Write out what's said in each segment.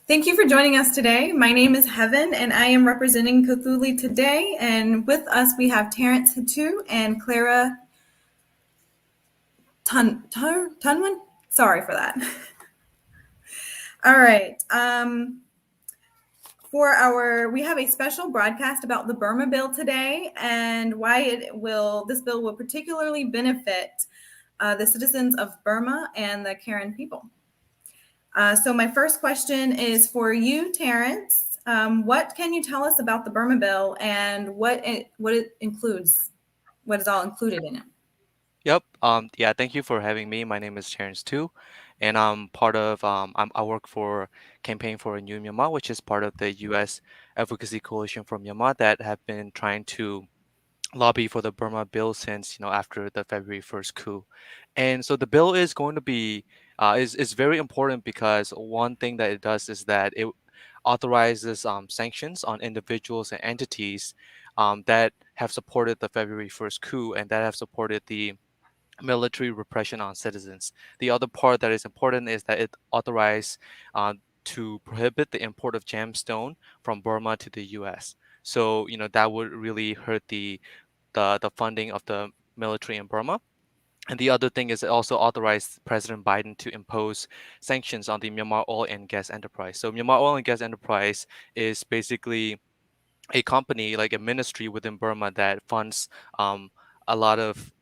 Thank you for joining us today. My name is Heaven, and I am representing Cthulhu today. And with us, we have Terrence Hatu and Clara Tunwin. Sorry for that. All right. We have a special broadcast about the Burma Bill today and why this bill will particularly benefit the citizens of Burma and the Karen people. So my first question is for you, Terrence. What can you tell us about the Burma Bill and what it includes? What is all included in it? Yep. Yeah, thank you for having me. My name is Terrence too, and I'm part of I work for Campaign for a New Myanmar, which is part of the U.S. Advocacy Coalition for Myanmar that have been trying to lobby for the Burma bill since after the February 1st coup. And so the bill is going to be is very important because one thing that it does is that it authorizes sanctions on individuals and entities that have supported the February 1st coup and that have supported the military repression on citizens. The other part that is important is that it authorized to prohibit the import of gemstone from Burma to the U.S. So that would really hurt the funding of the military in Burma. And the other thing is it also authorized President Biden to impose sanctions on the Myanmar Oil and Gas Enterprise. So Myanmar Oil and Gas Enterprise is basically a company like a ministry within Burma that funds a lot of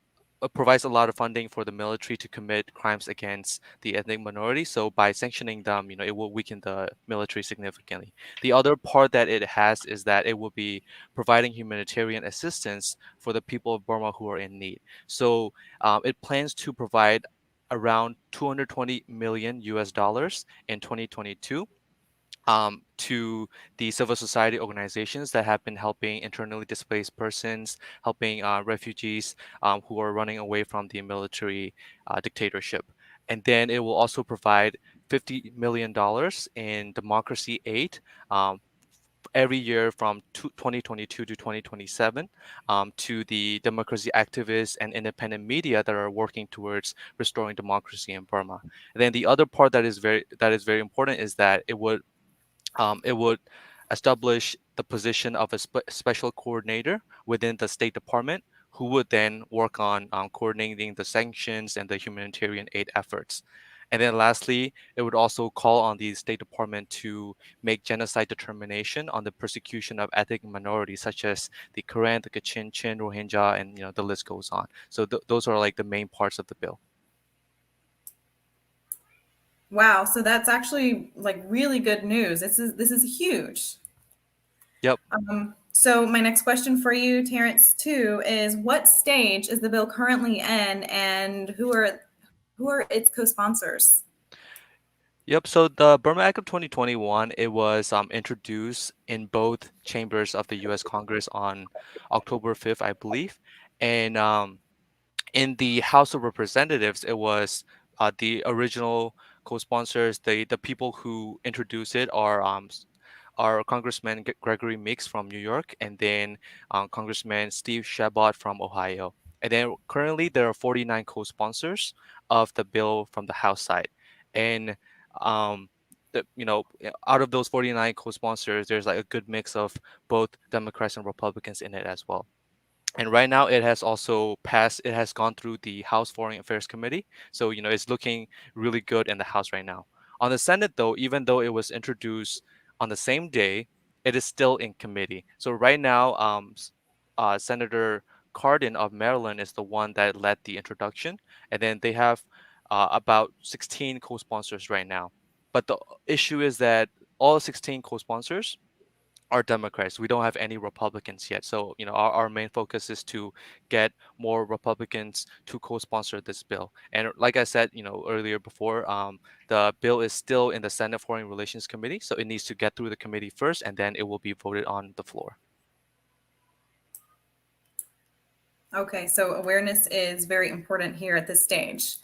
provides a lot of funding for the military to commit crimes against the ethnic minority. So by sanctioning them, it will weaken the military significantly. The other part that it has is that it will be providing humanitarian assistance for the people of Burma who are in need. So it plans to provide around 220 million US dollars in 2022 to the civil society organizations that have been helping internally displaced persons, helping refugees who are running away from the military dictatorship. And then it will also provide $50 million in democracy aid every year from 2022 to 2027 to the democracy activists and independent media that are working towards restoring democracy in Burma. And then the other part that is very important is that it would establish the position of a special coordinator within the State Department who would then work on coordinating the sanctions and the humanitarian aid efforts. And then lastly, it would also call on the State Department to make genocide determination on the persecution of ethnic minorities such as the Karen, the Kachin, Chin, Rohingya, and the list goes on. So those are like the main parts of the bill. Wow, so that's actually like really good news. This is huge. Yep. So my next question for you, Terrence, too, is what stage is the bill currently in, and who are its co-sponsors? Yep. So the Burma Act of 2021, it was introduced in both chambers of the U.S. Congress on October 5th, I believe. And in the House of Representatives, it was the original co-sponsors, the people who introduced it are Congressman Gregory Meeks from New York, and then Congressman Steve Chabot from Ohio. And then currently there are 49 co-sponsors of the bill from the House side. And um, out of those 49 co-sponsors, there's like a good mix of both Democrats and Republicans in it as well. And right now it has also passed, it has gone through the House Foreign Affairs Committee. So, it's looking really good in the House right now. On the Senate, though, even though it was introduced on the same day, it is still in committee. So right now, Senator Cardin of Maryland is the one that led the introduction. And then they have about 16 co-sponsors right now. But the issue is that all 16 co-sponsors are Democrats. We don't have any Republicans yet. So, our main focus is to get more Republicans to co-sponsor this bill. And like I said, earlier before, the bill is still in the Senate Foreign Relations Committee. So it needs to get through the committee first, and then it will be voted on the floor. Okay, so awareness is very important here at this stage.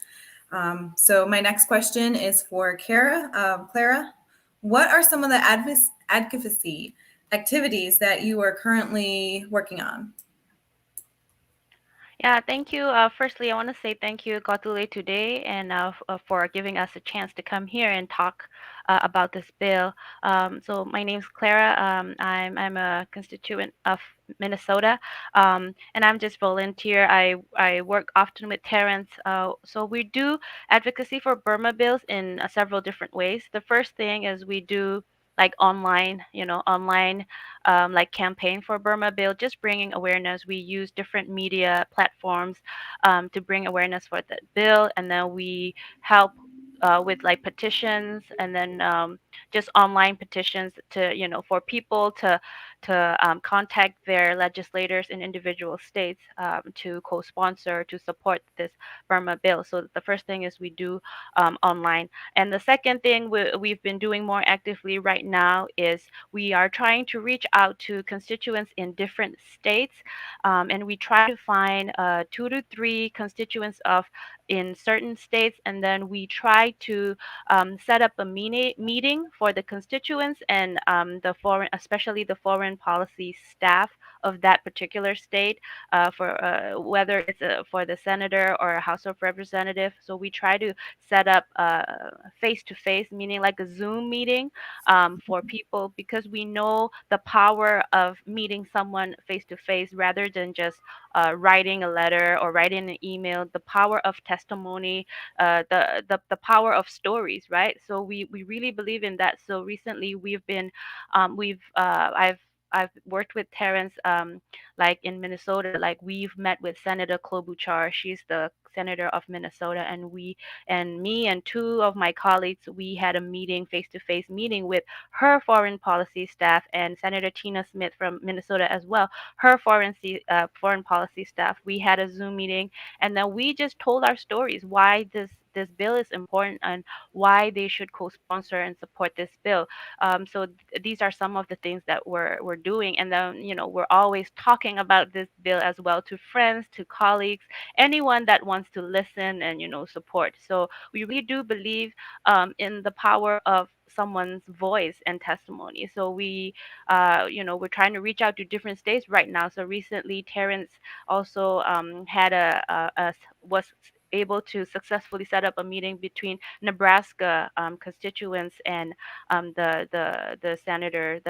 So my next question is for Clara. What are some of the advocacy activities that you are currently working on? Yeah, thank you. Firstly, I want to say thank you, Gotule, today, and for giving us a chance to come here and talk about this bill. So my name's Clara. I'm a constituent of Minnesota, and I'm just volunteer. I work often with Terrence. So we do advocacy for Burma bills in several different ways. The first thing is we do like online, online like campaign for Burma Bill, just bringing awareness. We use different media platforms to bring awareness for the bill, and then we help with like petitions, and then just online petitions to for people to contact their legislators in individual states to co-sponsor to support this Burma bill. So the first thing is we do online, and the second thing we've been doing more actively right now is we are trying to reach out to constituents in different states, and we try to find 2 to 3 constituents of in certain states, and then we try to set up a meeting for the constituents and the foreign, especially the foreign policy staff of that particular state, for whether it's for the senator or a House of Representative. So we try to set up face to face, meaning like a Zoom meeting for people, because we know the power of meeting someone face to face rather than just writing a letter or writing an email. The power of testimony, the power of stories, right? So we really believe in that. So recently we've I've worked with Terrence, like in Minnesota. Like we've met with Senator Klobuchar. She's the senator of Minnesota, and me and 2 of my colleagues, we had a meeting, face to face meeting with her foreign policy staff, and Senator Tina Smith from Minnesota as well, her foreign policy staff. We had a Zoom meeting, and then we just told our stories, why this bill is important and why they should co-sponsor and support this bill. So these are some of the things that we're doing, and then we're always talking about this bill as well to friends, to colleagues, anyone that wants to listen and support. So we really do believe in the power of someone's voice and testimony. So we're trying to reach out to different states right now. So recently, Terrence also had was able to successfully set up a meeting between Nebraska constituents and the senator,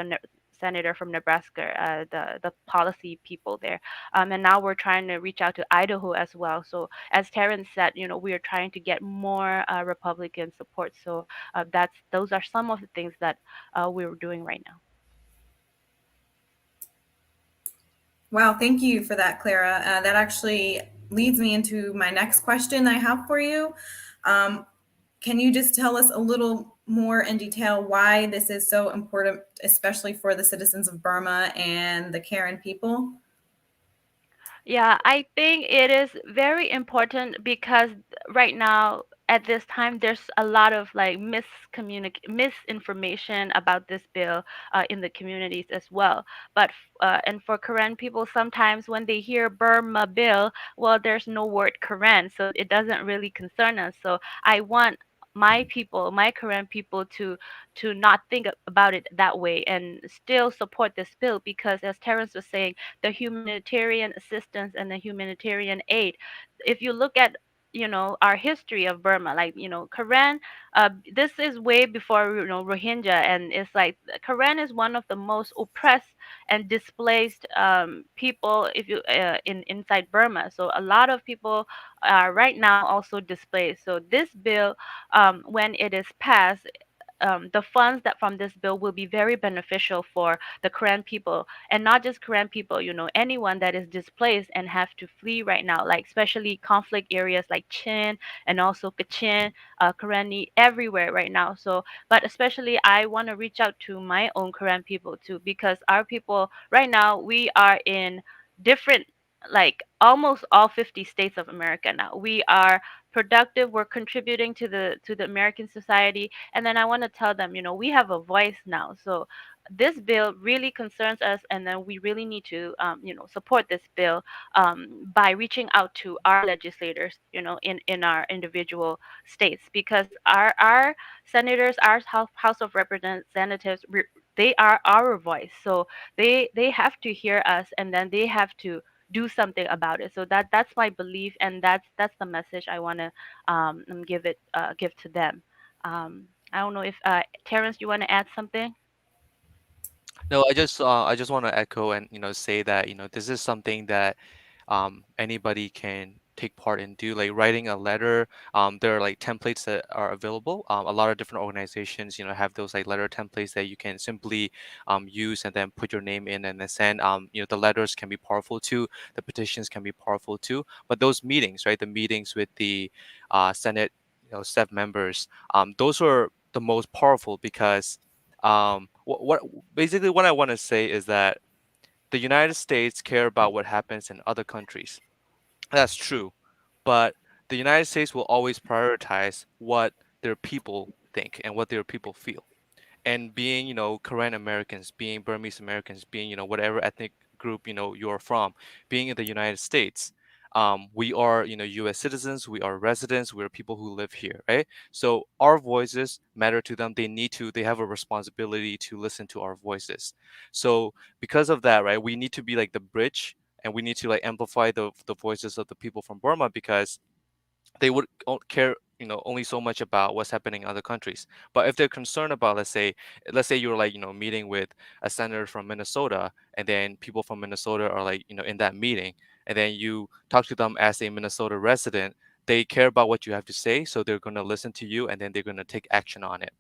senator from Nebraska, the policy people there. And now we're trying to reach out to Idaho as well. So as Terrence said, we are trying to get more Republican support. So those are some of the things that we're doing right now. Wow, thank you for that, Clara. That actually leads me into my next question I have for you. Um, can you just tell us a little more in detail why this is so important, especially for the citizens of Burma and the Karen people? Yeah, I think it is very important because right now at this time there's a lot of like misinformation about this bill in the communities as well. But and for Karen people, sometimes when they hear Burma bill, well, there's no word Karen, so it doesn't really concern us. So I want my people, my Karen people, to not think about it that way and still support this bill, because as Terrence was saying, the humanitarian assistance and the humanitarian aid. If you look at our history of Burma, like Karen, this is way before Rohingya, and it's like Karen is one of the most oppressed and displaced people if you in inside Burma. So a lot of people are right now also displaced. So this bill, when it is passed, the funds that from this bill will be very beneficial for the Karen people, and not just Karen people. Anyone that is displaced and have to flee right now, like especially conflict areas like Chin and also Kachin, Karenni, everywhere right now. So, but especially I want to reach out to my own Karen people too, because our people right now, we are in different, like almost all 50 states of America now. We are productive, we're contributing to the American society, and then I want to tell them, we have a voice now. So this bill really concerns us, and then we really need to, support this bill by reaching out to our legislators, in our individual states, because our senators, our House of Representatives, they are our voice. So they have to hear us, and then they have to do something about it. So that's my belief, and that's the message I want to give to them. I don't know if Terrence, you want to add something? No, I just want to echo and say that this is something that anybody can take part in do like writing a letter. There are like templates that are available. A lot of different organizations have those like letter templates that you can simply use and then put your name in and then send. The letters can be powerful too. The petitions can be powerful too. But those meetings, right? The meetings with the Senate, staff members, those are the most powerful because what basically what I want to say is that the United States care about what happens in other countries. That's true, but the United States will always prioritize what their people think and what their people feel. And being Korean Americans, being Burmese Americans, being whatever ethnic group you're from, being in the United States, we are U.S. citizens, we are residents, we're people who live here, right? So our voices matter to them. They have a responsibility to listen to our voices. So because of that, right, we need to be like the bridge, and we need to like amplify the voices of the people from Burma, because they would care only so much about what's happening in other countries. But if they're concerned about, let's say you're like meeting with a senator from Minnesota, and then people from Minnesota are like in that meeting, and then you talk to them as a Minnesota resident, they care about what you have to say, so they're going to listen to you, and then they're going to take action on it.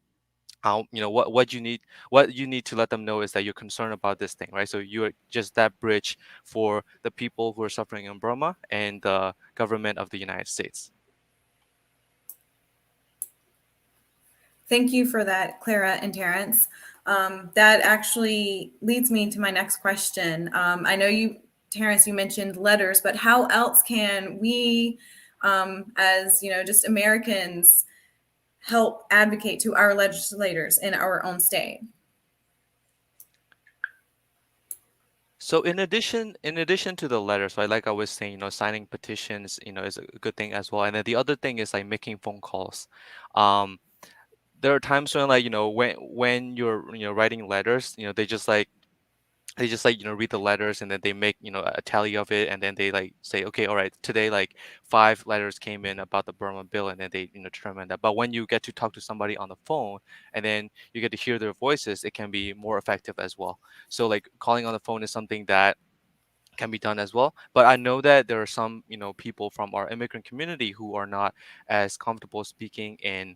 What you need to let them know is that you're concerned about this thing, right? So you're just that bridge for the people who are suffering in Burma and the government of the United States. Thank you for that, Clara and Terrence. That actually leads me to my next question. I know you, Terrence, you mentioned letters, but how else can we, as just Americans, help advocate to our legislators in our own state? So in addition to the letters, right, like I was saying, signing petitions, is a good thing as well. And then the other thing is like making phone calls. Um, there are times when like when you're writing letters, they just like read the letters, and then they make a tally of it, and then they like say, okay, all right, today like 5 letters came in about the Burma Bill, and then they determine that. But when you get to talk to somebody on the phone, and then you get to hear their voices, it can be more effective as well. So like calling on the phone is something that can be done as well. But I know that there are some, people from our immigrant community who are not as comfortable speaking in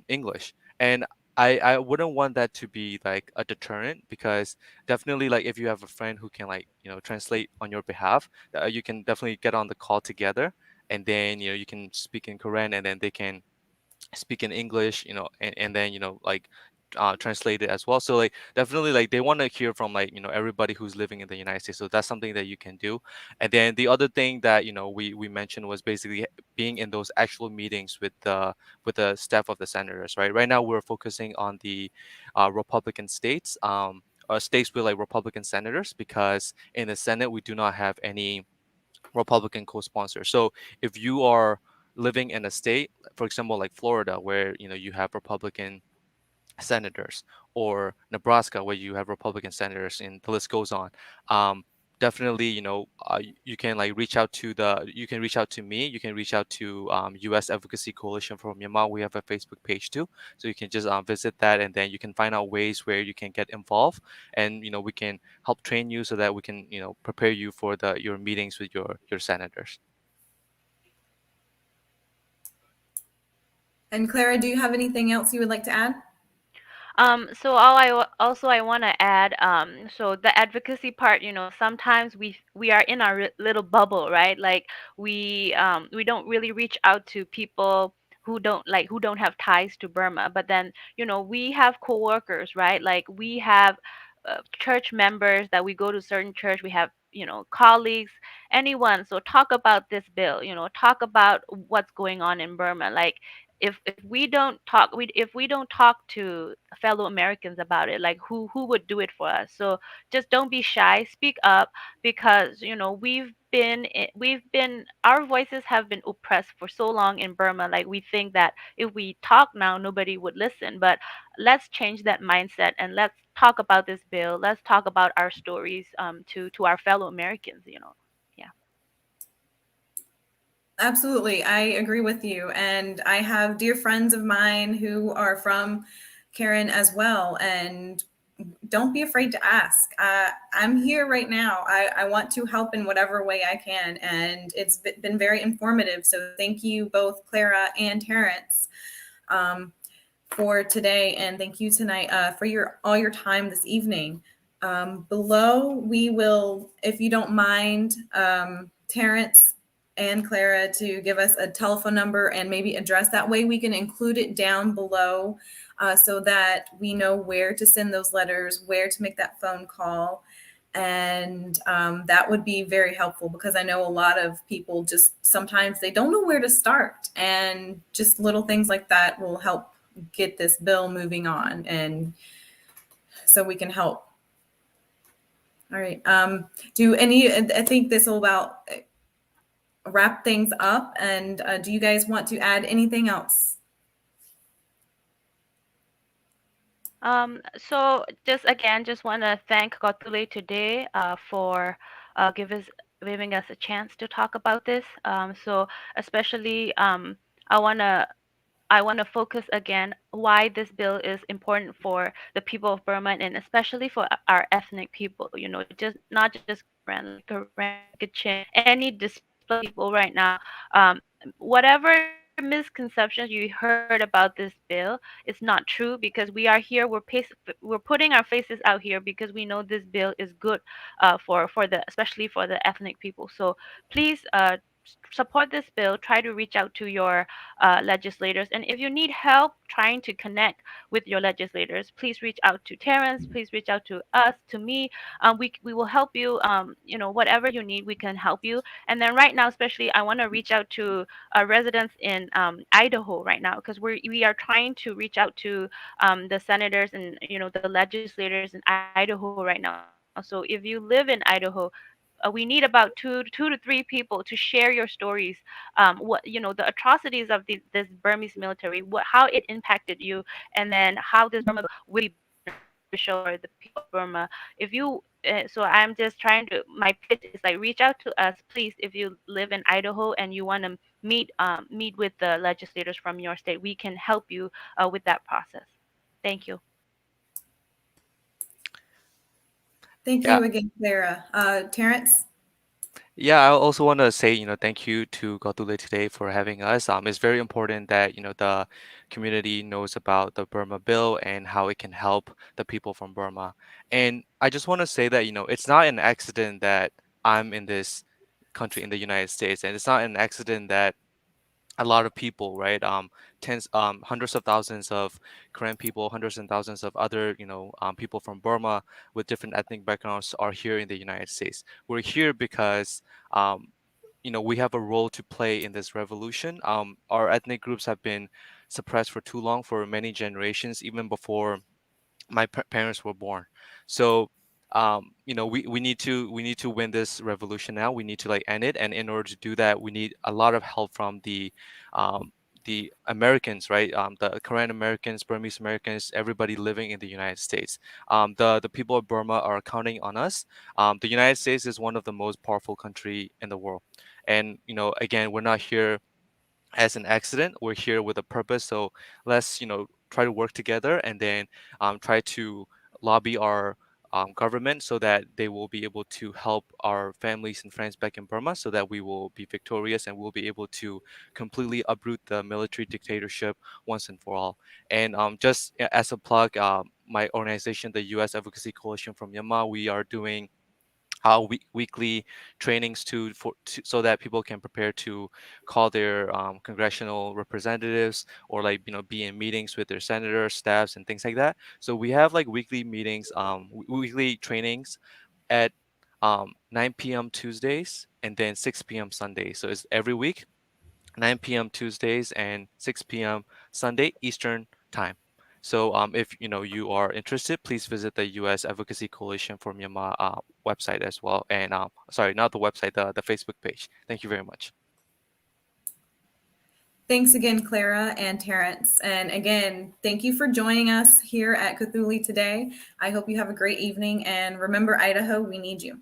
English. And I wouldn't want that to be like a deterrent, because definitely like if you have a friend who can like, translate on your behalf, you can definitely get on the call together, and then, you can speak in Korean, and then they can speak in English, and then like translate it as well. So like definitely like they want to hear from like everybody who's living in the United States. So that's something that you can do. And then the other thing that we mentioned was basically being in those actual meetings with the staff of the senators. Right now we're focusing on the Republican states. States with like Republican senators, because in the Senate we do not have any Republican co-sponsor. So if you are living in a state, for example, like Florida, where you have Republican senators, or Nebraska, where you have Republican senators, and the list goes on. Definitely, you can like you can reach out to me. You can reach out to U.S. Advocacy Coalition for Myanmar. We have a Facebook page too, so you can just visit that, and then you can find out ways where you can get involved, and we can help train you so that we can prepare you for the your meetings with your senators. And Clara, do you have anything else you would like to add? So all also I want to add, so the advocacy part, sometimes we are in our little bubble, right? Like we don't really reach out to people who don't have ties to Burma. But then, we have coworkers, right? Like we have church members that we go to certain church. We have colleagues, anyone. So talk about this bill. Talk about what's going on in Burma. Like if we don't talk if we don't talk to fellow Americans about it, like who would do it for us? So just don't be shy, speak up, because we've been our voices have been oppressed for so long in Burma. Like we think that if we talk now nobody would listen, but let's change that mindset and let's talk about this bill. Let's talk about our stories to our fellow Americans. Yeah. Absolutely. I agree with you. And I have dear friends of mine who are from Karen as well. And don't be afraid to ask. I'm here right now. I want to help in whatever way I can. And it's been very informative. So thank you both, Clara and Terrence, um, for today. And thank you tonight for all your time this evening. Below, we will, if you don't mind, Terrence and Clara to give us a telephone number and maybe address. That way we can include it down below so that we know where to send those letters, where to make that phone call. And that would be very helpful because I know a lot of people just sometimes they don't know where to start. And just little things like that will help get this bill moving on. And so we can help. All right. I think this will about wrap things up. And do you guys want to add anything else? So just again, just want to thank Gotule today for giving us a chance to talk about this. So especially, I want to I want to focus again why this bill is important for the people of Burma and especially for our ethnic people. You know, just not just Karen, like Karen, Kachin, any displaced people right now. Whatever misconceptions you heard about this bill is not true because we are here. We're putting our faces out here because we know this bill is good for the especially for the ethnic people. So please support this bill. Try to reach out to your legislators. And if you need help trying to connect with your legislators, please reach out to Terrence. Please reach out to us, to me. We will help you. You know, whatever you need, we can help you. And then right now, especially, I want to reach out to residents in Idaho right now because we are trying to reach out to the senators and the legislators in Idaho right now. So if you live in Idaho, we need about two to three people to share your stories, what the atrocities of this Burmese military, how it impacted you, and then how this Burma bill will be beneficial for the people of Burma. If you so I'm just trying to my pitch is like reach out to us, please, if you live in Idaho and you want to meet with the legislators from your state. We can help you with that process. Thank you. Thank Yeah. you again, Clara. Terrence? Yeah, I also want to say, thank you to Gotule today for having us. It's very important that, the community knows about the Burma Bill and how it can help the people from Burma. And I just want to say that, it's not an accident that I'm in this country in the United States, and it's not an accident that a lot of people, right? Hundreds of thousands of Korean people, hundreds and thousands of other, people from Burma with different ethnic backgrounds are here in the United States. We're here because, um, we have a role to play in this revolution. Our ethnic groups have been suppressed for too long, for many generations, even before my parents were born. So we need to win this revolution now. We need to like end it, and in order to do that we need a lot of help from the Americans, right? The Korean Americans, Burmese Americans, everybody living in the United States. The people of Burma are counting on us. The United States is one of the most powerful country in the world, and again, we're not here as an accident. We're here with a purpose. So let's, try to work together, and then try to lobby our government so that they will be able to help our families and friends back in Burma, so that we will be victorious and we'll be able to completely uproot the military dictatorship once and for all. And just as a plug, my organization, the U.S. Advocacy Coalition from Myanmar, we are doing weekly trainings so that people can prepare to call their congressional representatives, or like be in meetings with their senators, staffs, and things like that. So we have like weekly meetings, weekly trainings at 9 p.m. Tuesdays and then 6 p.m. Sundays. So it's every week, 9 p.m. Tuesdays and 6 p.m. Sunday Eastern time. So if you are interested, please visit the U.S. Advocacy Coalition for Myanmar website as well. And sorry, not the website, the Facebook page. Thank you very much. Thanks again, Clara and Terrence. And again, thank you for joining us here at Cthulhu today. I hope you have a great evening. And remember, Idaho, we need you.